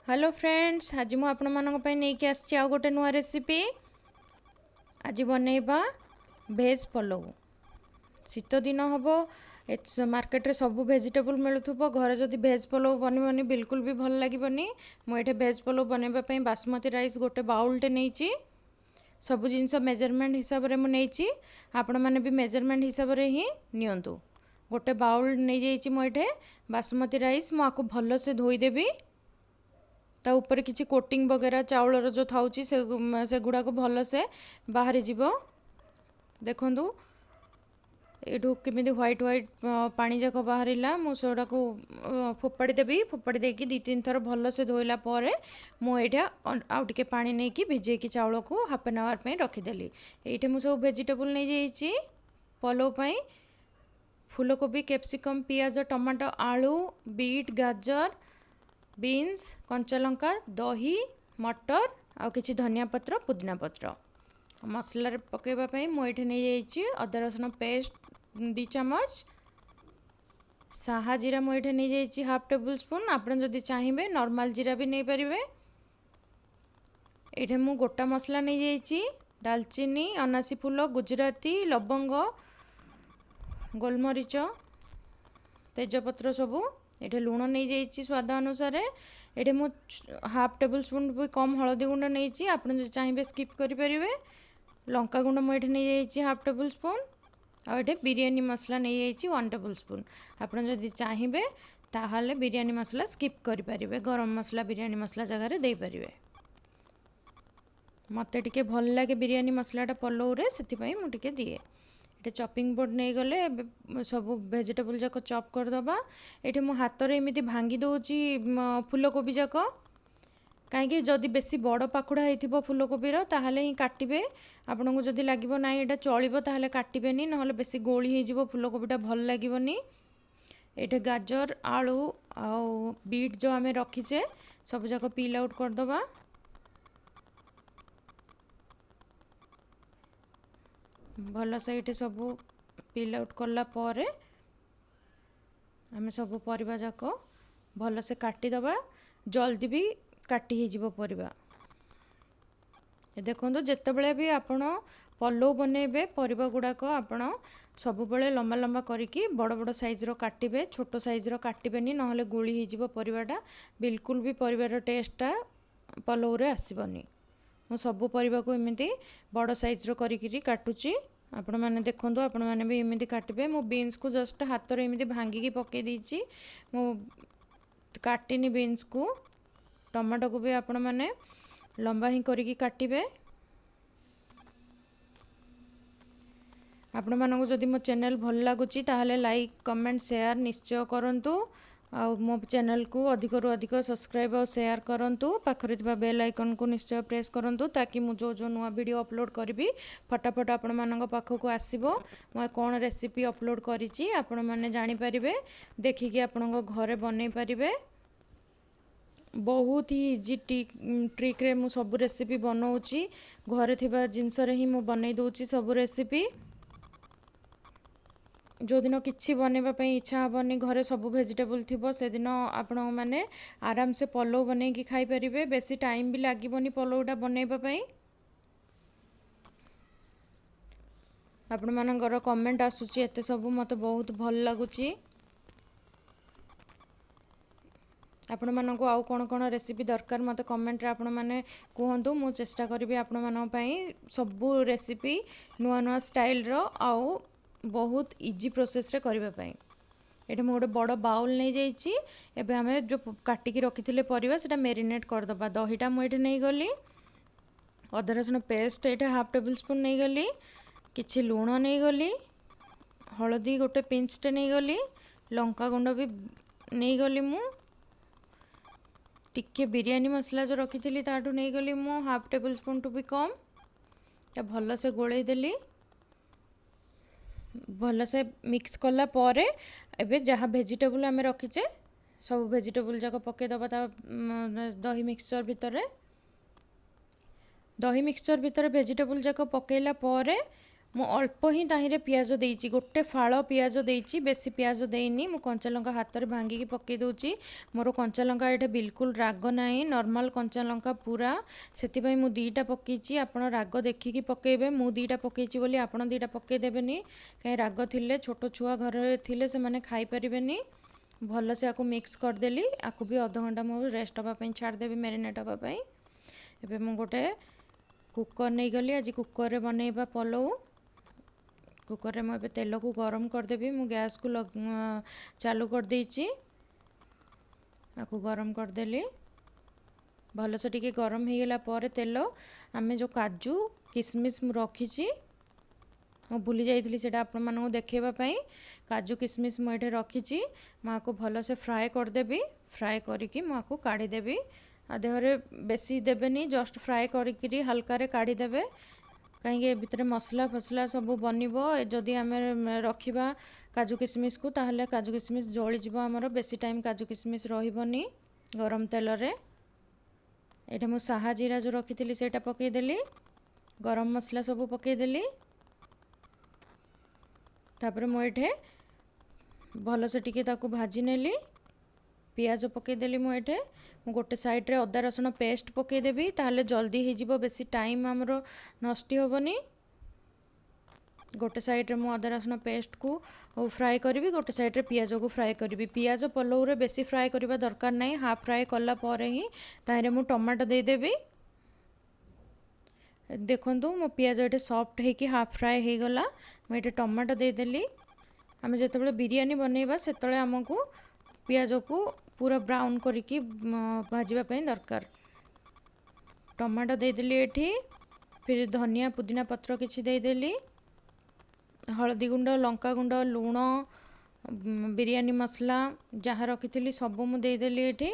Hello friends, आज मु आपण मानक पई नै कि आछि आ गोटे नुआ रेसिपी। आज बनैबा भेज पलव। शीत दिन हबो, मार्केट रे सब वेजिटेबल मिलुथबो। घर जदि भेज पलव बनबनी बिल्कुल भी भल लागिबनी। मु एठे भेज पलव बनैबा पई बासमती राइस गोटे बाउलटे नैची। सब जिनस मेजरमेंट हिसाब रे मु नैची, आपण माने भी मेजरमेंट हिसाब रे ही नियंतु। गोटे बाउल नै जाइची मु एठे बासमती राइस। मु आको भल से धोई देबी। ता ऊपर किसी कोटिंग वगैरह चाउलर जो थाउची से गुड़ा को भल से बाहरी जीवो। देखंतु एठू केमिति व्हाइट व्हाइट पानी जाक बाहरिला। मु सेडा को फोपाड़ी देबी। फोपाड़ी देकी 2-3 थर भल से धोइला परे मु एठा आउ टिके पानी नै कि भिजे की चाउल को हाफ एन आवर पे रखिदेली। एठे मु सब वेजिटेबल नै जाइची पलव पई। फूलकोबी, कैप्सिकम, पियाज, टमाटो, आलू, बीट, गाजर, बीन्स, कंचा लंका, दही, मटर आ किछि धनिया पत्र, पुदीना पत्र। मसला पकेबा पई मु एठे नै जाइची अदा रसुण पेस्ट 2 चम्मच। साहा जीरा मु एठे नै जाइची हाफ टेबल स्पून। आपण जदि चाहिबे नॉर्मल जीरा भी नै परिबे। एठे मु गोटा मसला नै जाइची दालचीनी, अनासी फूल, गुजराती, लवंग, गोलमरीच, तेजपत्र सबू। एठे लुण नहीं जाइए स्वाद अनुसार। एठे मु हाफ टेबल स्पून भी कम हलदी गुंड नहीं। आप चाहिए स्किप करें। लंका गुंड मुझे नहीं जाइए हाफ टेबल स्पून। आठे बिरियानी मसला नहीं जाइए 1 टेबल स्पून। आप चाहिए ताहले बिरियानी मसला स्किप करें। गरम मसला बिरियानी मसला जगह दे पारे। मत टे भल लगे बिरियानी मसलाटा पलव रे, से मुझे दिए। ये चॉपिंग बोर्ड नहीं गले सब वेजिटेबल जाक चॉप करदबा। ये मु हाथ रे एमती भांगी दौची फूलकोबी जाक। कहीं जदि बेसी बड़ पाखुड़ा होइथिबो फूलकोबीर ताहले ही काटिबे। आपनको जदि लागिबो ना एटा चलिबो ताहले काटिबेनी, नहले बेसी गोली होइजिबो फूलकोबीटा भल लागिबोनी। एठे गाजर, आलू आउ बीट जो आमे रखीचे सब जाक पील आउट करदबा। भल से ये सब पील आउट कला परे आमे सब परिबा जाक भल से काटिदबा। जल्दी भी काटी ही जीवो परिबा। देखो जितेबले भी आपण पलव बनइबे परिबा गुड़ाक आपण सब बेले लंबा लंबा करिकी बड़ बड़ साइज रो काटिबे। छोट साइज रो काटिबेनी, नहले गुली ही जीवो परिबाटा। बिल्कुल भी परिबार टेस्टटा पलव रे आसीबनी। मु सब परिबा को एमिति बड़ साइज रो करिकी काटुची। आपण माने देखंतु, आपण माने भी एमिति काटिबे। मु बीन्स को जस्ट हाथ रे एमिति भांगी पके दीची। मु काटिनी बीन्स को। टमाटो को भी आपण माने लंबा ही करिकी काटिबे। आपण मानको जदि मो चैनल भल लागुची ताहले लाइक, कमेंट, शेयर निश्चय करंतु। आ मो चैनल को अधिक रु अधिक सब्सक्राइब और शेयर करंतु। पाखरे थिबा बेल आइकन को निश्चय प्रेस करंतु, ताकि मु जो जो नुआ वीडियो अपलोड करबी फटाफट आपण मानक पाखको आसीबो। मो कोन रेसिपी अपलोड करिची आपण माने जानि परिबे। देखिकी आपण घरे बनै परिबे। बहुत ही इजी ट्रिक रे मु सब रेसिपी बनाऊँगी। घरे थिबा जिनस रे ही मु बनै दउची सब रेसिपी। जो दिन किसी बनैबा पई इच्छा हेनी, घरे सब वेजिटेबल थिबो, से दिन आपण माने आराम से पलव बनै कि खाई परिबे। बेसी टाइम भी लागिबोनी पलवटा बनैबा पई। आपण मानकर कमेंट आसुची एते सब मते बहुत भल लागुची। आपण मानको आउ कोन कोन रेसिपी दरकार मते कमेंट रे आपण माने कहंतु। मु चेष्टा करिबी आपण मानन पई सब रेसिपी नुआ नुआ स्टाइल रो आउ बहुत इजी प्रोसेस रे करबा पई। एठे मु गोटे बड़ बाउल नै जाइची। एबे हमें जो काटिकी रखिथिले परिबा सेटा मेरिनेट कर दबा। दहीटा मु एठे नै गली। अदा रसुण पेस्ट एठे हाफ टेबल स्पून नै गली। किछि लूण नै गली। हळदी गोटे पिंचटे नै गली। लंका गुंड भी नै गली। मु टिके बिरियानी मसला जो रखी ताठू नहीं गली मु हाफ टेबल स्पून टू भी कम। टा भल से गोले देली। भल से मिक्स कला परे एबे जहाँ वेजिटेबल आमे रखीचे सब वेजिटेबल जाक पके दबा ता दही मिक्सचर भितर। दही मिक्सचर भितर वेजिटेबल जाक पकेला परे ମୁଁ ଅଳ୍ପ ହିଁ ତାହିଁରେ ପିଆଜ ଦେଇଛି, ଗୋଟେ ଫାଳ ପିଆଜ ଦେଇଛି, ବେଶୀ ପିଆଜ ଦେଇନି। ମୁଁ କଞ୍ଚାଲଙ୍କା ହାତରେ ଭାଙ୍ଗିକି ପକାଇ ଦେଉଛି। ମୋର କଞ୍ଚାଲଙ୍କା ଏଇଟା ବିଲକୁଲ ରାଗ ନାହିଁ, ନର୍ମାଲ କଞ୍ଚାଲଙ୍କା ପୁରା, ସେଥିପାଇଁ ମୁଁ ଦୁଇଟା ପକାଇଛି। ଆପଣ ରାଗ ଦେଖିକି ପକାଇବେ, ମୁଁ ଦୁଇଟା ପକାଇଛି ବୋଲି ଆପଣ ଦୁଇଟା ପକାଇ ଦେବେନି, କାହିଁ ରାଗ ଥିଲେ ଛୋଟ ଛୁଆ ଘରେ ଥିଲେ ସେମାନେ ଖାଇପାରିବେନି। ଭଲସେ ଆକୁ ମିକ୍ସ କରିଦେଲି, ଆକୁ ବି ଅଧଘଣ୍ଟା ମୁଁ ରେଷ୍ଟ ହେବା ପାଇଁ ଛାଡ଼ିଦେବି, ମ୍ୟାରିନେଟ୍ ହେବା ପାଇଁ। ଏବେ ମୁଁ ଗୋଟେ କୁକର ନେଇଗଲି, ଆଜି କୁକରରେ ବନେଇବା ପଲଉ। କୁକରରେ ମୁଁ ଏବେ ତେଲକୁ ଗରମ କରିଦେବି। ମୁଁ ଗ୍ୟାସକୁ ଚାଲୁ କରିଦେଇଛି, ଆକୁ ଗରମ କରିଦେଲି। ଭଲସେ ଟିକେ ଗରମ ହେଇଗଲା ପରେ ତେଲ, ଆମେ ଯେଉଁ କାଜୁ କିସମିସ୍ ମୁଁ ରଖିଛି, ମୁଁ ଭୁଲି ଯାଇଥିଲି ସେଇଟା ଆପଣମାନଙ୍କୁ ଦେଖାଇବା ପାଇଁ। କାଜୁ କିସମିସ୍ ମୁଁ ଏଠି ରଖିଛି, ମୁଁ ଆକୁ ଭଲସେ ଫ୍ରାଏ କରିଦେବି। ଫ୍ରାଏ କରିକି ମୁଁ ଆକୁ କାଢ଼ିଦେବି। ଆଉ ଦେହରେ ବେଶୀ ଦେବେନି, ଜଷ୍ଟ ଫ୍ରାଏ କରିକିରି ହାଲକାରେ କାଢ଼ିଦେବେ, କାହିଁକି ଏ ଭିତରେ ମସଲା ଫସଲା ସବୁ ବନିବ। ଯଦି ଆମେ ରଖିବା କାଜୁ କିସମିସ୍କୁ ତାହେଲେ କାଜୁ କିସମିସ୍ ଜଳିଯିବ ଆମର, ବେଶୀ ଟାଇମ୍ କାଜୁ କିସମିସ୍ ରହିବନି ଗରମ ତେଲରେ। ଏଇଟା ମୁଁ ସାହା ଜିରା ଯେଉଁ ରଖିଥିଲି ସେଇଟା ପକାଇଦେଲି, ଗରମ ମସଲା ସବୁ ପକାଇଦେଲି। ତାପରେ ମୁଁ ଏଠି ଭଲସେ ଟିକେ ତାକୁ ଭାଜି ନେଲି। ପିଆଜ ପକାଇଦେଲି ମୁଁ ଏଠି। ମୁଁ ଗୋଟେ ସାଇଡ଼୍ରେ ଅଦା ରସୁଣ ପେଷ୍ଟ ପକାଇଦେବି, ତାହେଲେ ଜଲ୍ଦି ହେଇଯିବ, ବେଶୀ ଟାଇମ୍ ଆମର ନଷ୍ଟ ହେବନି। ଗୋଟେ ସାଇଡ଼୍ରେ ମୁଁ ଅଦା ରସୁଣ ପେଷ୍ଟକୁ ଫ୍ରାଏ କରିବି, ଗୋଟେ ସାଇଡ଼୍ରେ ପିଆଜକୁ ଫ୍ରାଏ କରିବି। ପିଆଜ ପଲଉରେ ବେଶୀ ଫ୍ରାଏ କରିବା ଦରକାର ନାହିଁ, ହାଫ୍ ଫ୍ରାଏ କଲା ପରେ ହିଁ ତାହିଁରେ ମୁଁ ଟମାଟୋ ଦେଇଦେବି। ଦେଖନ୍ତୁ ମୋ ପିଆଜ ଏଠି ସଫ୍ଟ ହେଇକି ହାଫ୍ ଫ୍ରାଏ ହେଇଗଲା, ମୁଁ ଏଠି ଟମାଟୋ ଦେଇଦେଲି। ଆମେ ଯେତେବେଳେ ବିରିୟାନୀ ବନେଇବା ସେତେବେଳେ ଆମକୁ ପିଆଜକୁ ପୁରା ବ୍ରାଉନ୍ କରିକି ଭାଜିବା ପାଇଁ ଦରକାର। ଟମାଟୋ ଦେଇଦେଲି ଏଠି, ଫିର୍ ଧନିଆ ପୁଦିନା ପତ୍ର କିଛି ଦେଇଦେଲି, ହଳଦୀ ଗୁଣ୍ଡ, ଲଙ୍କାଗୁଣ୍ଡ, ଲୁଣ, ବିରିୟାନୀ ମସଲା ଯାହା ରଖିଥିଲି ସବୁ ମୁଁ ଦେଇଦେଲି ଏଠି।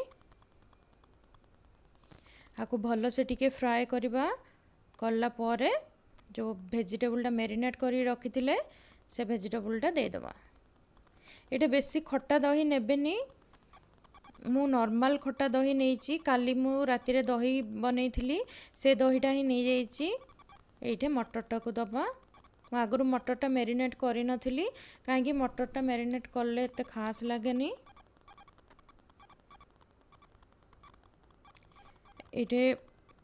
ଆକୁ ଭଲସେ ଟିକେ ଫ୍ରାଏ କରିବା, କଲା ପରେ ଯେଉଁ ଭେଜିଟେବୁଲଟା ମ୍ୟାରିନେଟ୍ କରି ରଖିଥିଲେ ସେ ଭେଜିଟେବୁଲଟା ଦେଇଦେବା। ଏଇଟା ବେଶୀ ଖଟା ଦହି ନେବେନି, ମୁଁ ନର୍ମାଲ ଖଟା ଦହି ନେଇଛି, କାଲି ମୁଁ ରାତିରେ ଦହି ବନେଇଥିଲି ସେ ଦହିଟା ହିଁ ନେଇଯାଇଛି। ଏଇଠି ମଟରଟାକୁ ଦେବା। ମୁଁ ଆଗରୁ ମଟରଟା ମ୍ୟାରିନେଟ୍ କରିନଥିଲି, କାହିଁକି ମଟରଟା ମ୍ୟାରିନେଟ୍ କଲେ ଏତେ ଖାସ୍ ଲାଗେନି। ଏଇଠି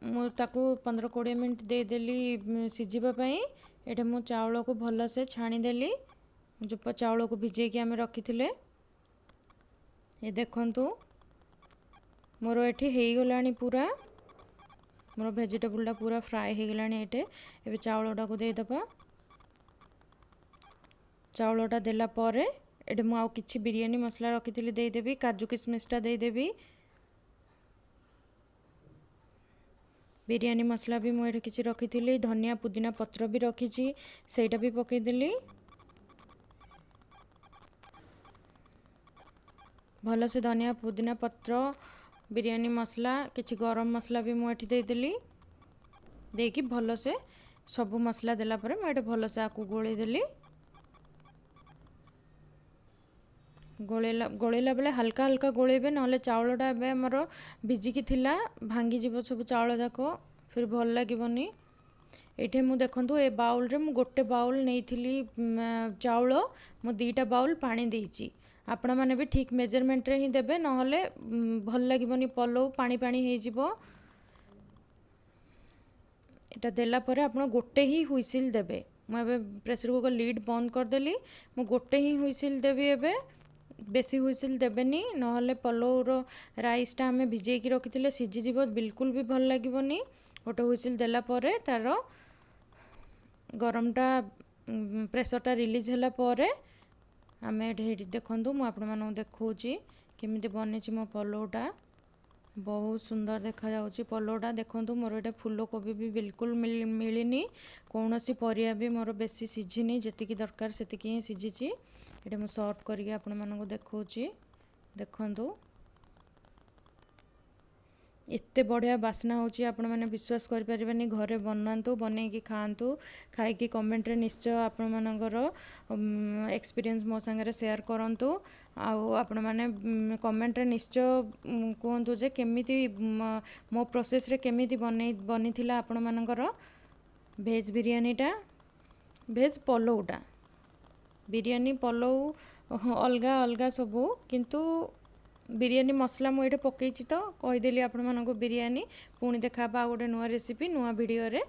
ମୁଁ ତାକୁ 15-20 ମିନିଟ୍ ଦେଇଦେଲି ସିଝିବା ପାଇଁ। ଏଠି ମୁଁ ଚାଉଳକୁ ଭଲସେ ଛାଣିଦେଲି, ଯେଉଁ ଚାଉଳକୁ ଭିଜେଇକି ଆମେ ରଖିଥିଲେ। ଏ ଦେଖନ୍ତୁ ମୋର ଏଠି ହେଇଗଲାଣି ପୁରା, ମୋର ଭେଜିଟେବୁଲଟା ପୁରା ଫ୍ରାଏ ହେଇଗଲାଣି ଏଠି। ଏବେ ଚାଉଳଟାକୁ ଦେଇଦେବା। ଚାଉଳଟା ଦେଲା ପରେ ଏଠି ମୁଁ ଆଉ କିଛି ବିରିୟାନୀ ମସଲା ରଖିଥିଲି ଦେଇଦେବି, କାଜୁ କିସମିସ୍ଟା ଦେଇଦେବି। ବିରିୟାନୀ ମସଲା ବି ମୁଁ ଏଠି କିଛି ରଖିଥିଲି, ଧନିଆ ପୁଦିନା ପତ୍ର ବି ରଖିଛି, ସେଇଟା ବି ପକାଇଦେଲି। ଭଲସେ ଧନିଆ ପୁଦିନା ପତ୍ର, ବିରିୟାନୀ ମସଲା, କିଛି ଗରମ ମସଲା ବି ମୁଁ ଏଠି ଦେଇଦେଲି। ଦେଇକି ଭଲସେ ସବୁ ମସଲା ଦେଲା ପରେ ମୁଁ ଏଠି ଭଲସେ ଆକୁ ଗୋଳେଇଦେଲି। ଗୋଳେଇଲା ବେଳେ ହାଲକା ହାଲକା ଗୋଳେଇବେ, ନହେଲେ ଚାଉଳଟା ଏବେ ଆମର ଭିଜିକି ଥିଲା, ଭାଙ୍ଗିଯିବ ସବୁ ଚାଉଳ ଯାକ, ଫିର୍ ଭଲ ଲାଗିବନି। ଏଇଠି ମୁଁ ଦେଖନ୍ତୁ ଏ ବାଉଲରେ ମୁଁ ଗୋଟେ ବାଉଲ୍ ନେଇଥିଲି ଚାଉଳ, ମୁଁ 2ଟା ବାଉଲ୍ ପାଣି ଦେଇଛି। ଆପଣମାନେ ବି ଠିକ୍ ମେଜରମେଣ୍ଟରେ ହିଁ ଦେବେ, ନହେଲେ ଭଲ ଲାଗିବନି, ପଲଉ ପାଣି ପାଣି ହେଇଯିବ। এটা ଦେଲା ପରେ ଆପଣ ଗୋଟେ ହିଁ ହୁଇସିଲ୍ ଦେବେ। ମୁଁ ଏବେ ପ୍ରେସର କୁକର ଲିଡ୍ ବନ୍ଦ କରିଦେଲି, ମୁଁ ଗୋଟେ ହିଁ ହୁଇସିଲ୍ ଦେବି ଏବେ, ବେଶୀ ହୁଇସିଲ୍ ଦେବେନି, ନହେଲେ ପଲଉର ରାଇସ୍ଟା ଆମେ ଭିଜେଇକି ରଖିଥିଲେ ସିଝିଯିବ, ବିଲକୁଲ ବି ଭଲ ଲାଗିବନି। ଗୋଟେ ହୁଇସିଲ୍ ଦେଲା ପରେ ତାର ଗରମଟା ପ୍ରେସରଟା ରିଲିଜ୍ ହେଲା ପରେ ଆମେ ଏଠି ଦେଖନ୍ତୁ, ମୁଁ ଆପଣମାନଙ୍କୁ ଦେଖାଉଛି କେମିତି ବନିଛି ମୋ ପଲଉଟା। ବହୁତ ସୁନ୍ଦର ଦେଖାଯାଉଛି ପଲଉଟା। ଦେଖନ୍ତୁ ମୋର ଏଇଟା ଫୁଲକୋବି ବି ବିଲକୁଲ ମିଳିନି, କୌଣସି ପରିବା ବି ମୋର ବେଶୀ ସିଝିନି, ଯେତିକି ଦରକାର ସେତିକି ହିଁ ସିଝିଛି। ଏଇଟା ମୁଁ ସର୍ଭ କରିକି ଆପଣମାନଙ୍କୁ ଦେଖାଉଛି, ଦେଖନ୍ତୁ ଏତେ ବଢ଼ିଆ ବାସ୍ନା ହେଉଛି, ଆପଣମାନେ ବିଶ୍ୱାସ କରିପାରିବେନି। ଘରେ ବନାନ୍ତୁ, ବନେଇକି ଖାଆନ୍ତୁ, ଖାଇକି କମେଣ୍ଟରେ ନିଶ୍ଚୟ ଆପଣମାନଙ୍କର ଏକ୍ସପିରିଏନ୍ସ ମୋ ସାଙ୍ଗରେ ସେୟାର କରନ୍ତୁ। ଆଉ ଆପଣମାନେ କମେଣ୍ଟରେ ନିଶ୍ଚୟ କୁହନ୍ତୁ ଯେ କେମିତି ମୋ ପ୍ରୋସେସ୍ରେ କେମିତି ବନିଥିଲା ଆପଣମାନଙ୍କର ଭେଜ୍ ବିରିୟାନୀଟା। ଭେଜ୍ ପଲଉଟା ବିରିୟାନୀ ପଲଉ ଅଲଗା ଅଲଗା ସବୁ, କିନ୍ତୁ ବିରିୟାନୀ ମସଲା ମୁଁ ଏଇଠି ପକେଇଛି ତ କହିଦେଲି ଆପଣମାନଙ୍କୁ ବିରିୟାନୀ। ପୁଣି ଦେଖା ହେବା ଆଉ ଗୋଟେ ନୂଆ ରେସିପି ନୂଆ ଭିଡ଼ିଓରେ।